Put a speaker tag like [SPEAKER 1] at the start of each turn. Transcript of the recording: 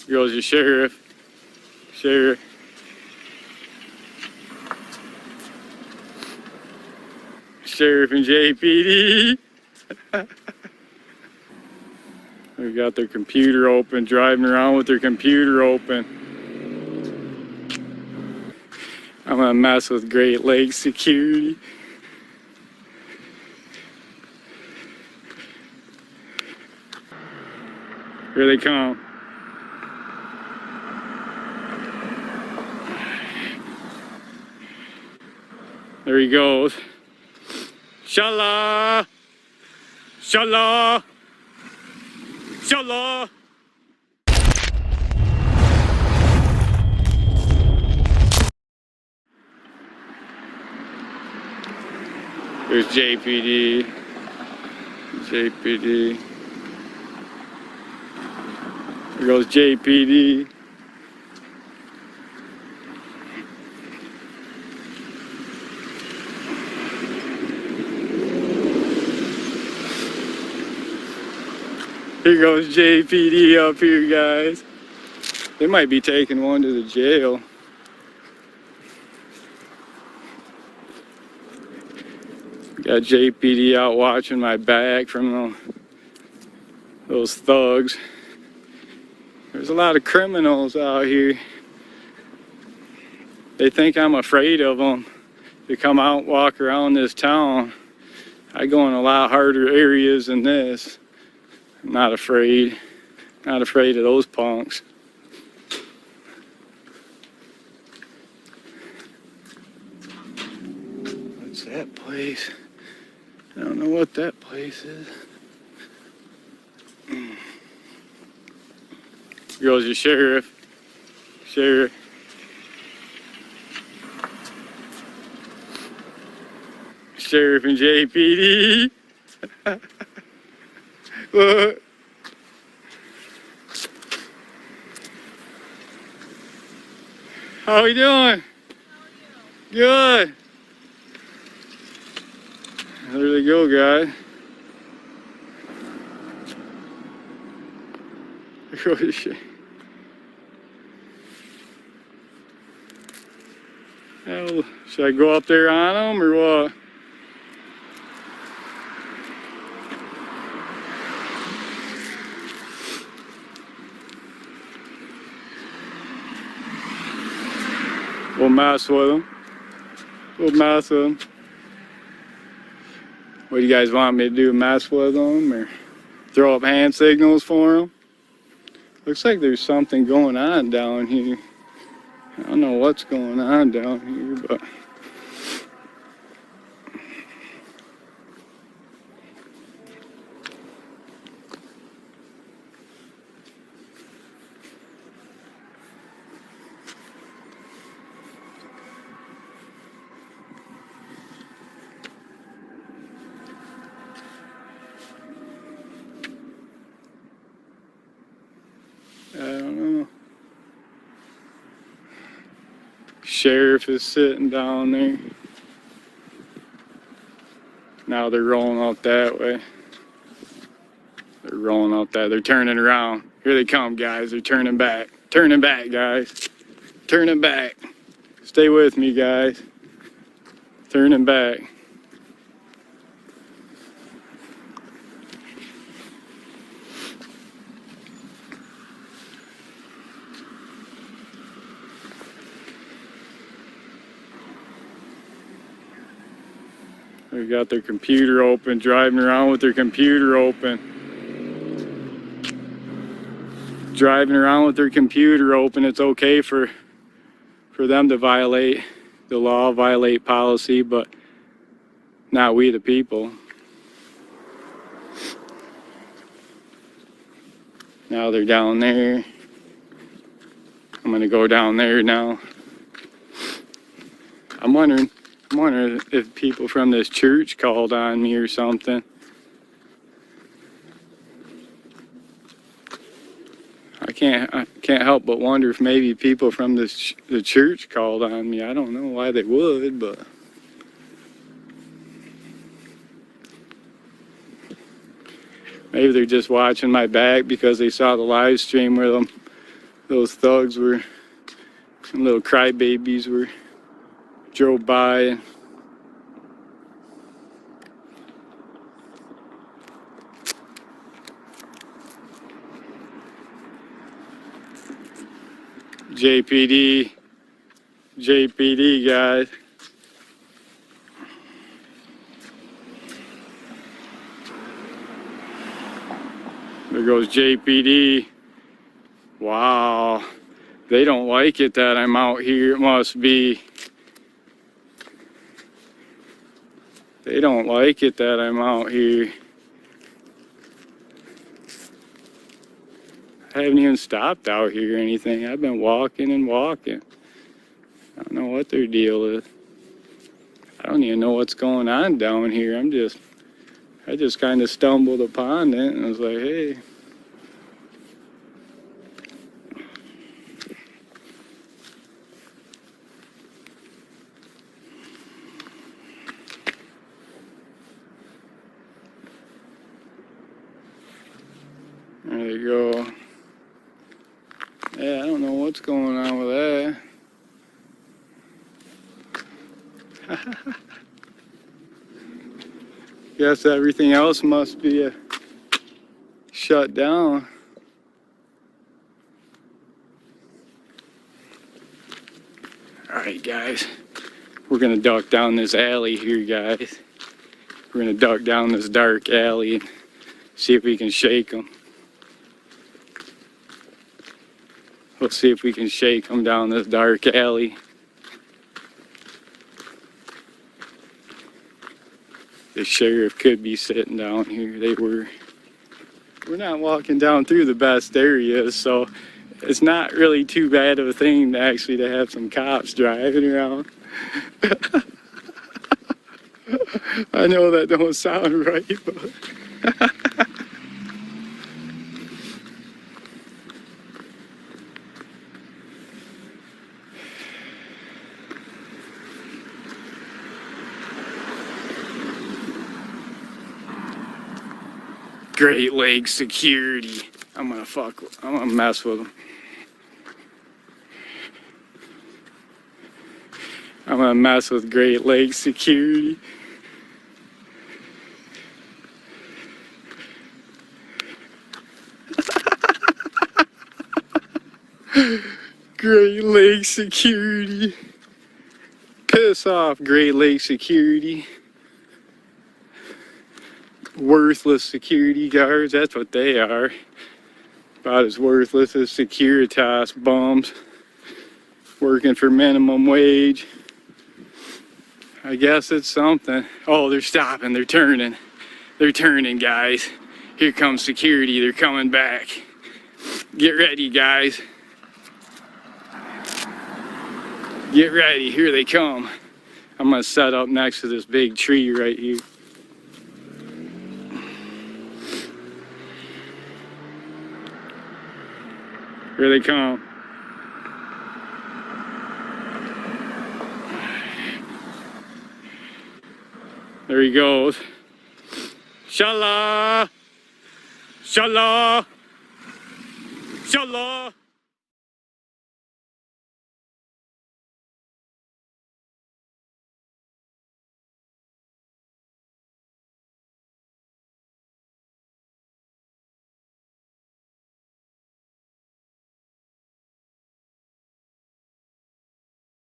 [SPEAKER 1] Here goes your sheriff. Sheriff. Sheriff and JPD. They got their computer open, driving around with their computer open. I'm gonna mess with Great Lakes security. Here they come. There he goes. Shala! Shala! Shala! There's JPD. JPD. There goes JPD. Here goes JPD up here, guys. They might be taking one to the jail. Got JPD out watching my back from those thugs. There's a lot of criminals out here. They think I'm afraid of them. They come out and walk around this town. I go in a lot harder areas than this. I'm not afraid. Not afraid of those punks. What's that place? I don't know what that place is. Here goes your sheriff. Sheriff. Sheriff and JPD. Look. How we doing? How are you? Good. There they go, guys. There goes shit. Hell, should I go up there on them or what? We'll mess with them. We'll mess with them. What do you guys want me to do? Mess with them or throw up hand signals for them? Looks like there's something going on down here. I don't know what's going on down here, but I don't know. Sheriff is sitting down there. Now they're rolling out that way. They're rolling out that. They're turning around. Here they come, guys. They're turning back. Turning back, guys. Turning back. Stay with me, guys. Turning back. They got their computer open, driving around with their computer open. Driving around with their computer open, it's okay for them to violate the law, violate policy, but not we the people. Now they're down there. I'm gonna go down there now. I'm wondering if people from this church called on me or something. I can't help but wonder if maybe people from the church called on me. I don't know why they would, but maybe they're just watching my back because they saw the live stream where those thugs were, little crybabies were, drove by and JPD guys. There goes JPD. Wow. They don't like it that I'm out here. It must be. They don't like it that I'm out here. I haven't even stopped out here or anything. I've been walking and walking. I don't know what their deal is. I don't even know what's going on down here. I just kind of stumbled upon it and I was like, hey. There you go. Yeah, I don't know what's going on with that. Guess everything else must be shut down. Alright guys, we're gonna duck down this alley here guys. We're gonna duck down this dark alley and see if we can shake them. We'll see if we can shake them down this dark alley. The sheriff could be sitting down here. We're not walking down through the best areas, so it's not really too bad of a thing to have some cops driving around. I know that don't sound right, but Great Lakes security. I'm gonna mess with them. I'm gonna mess with Great Lakes security. Great Lakes security. Piss off, Great Lakes security. Worthless security guards, that's what they are. About as worthless as Securitas bums. Working for minimum wage. I guess it's something. Oh, they're stopping, they're turning. They're turning, guys. Here comes security, they're coming back. Get ready, guys. Get ready, here they come. I'm gonna set up next to this big tree right here. Here they come. There he goes. Shala! Shala! Shala!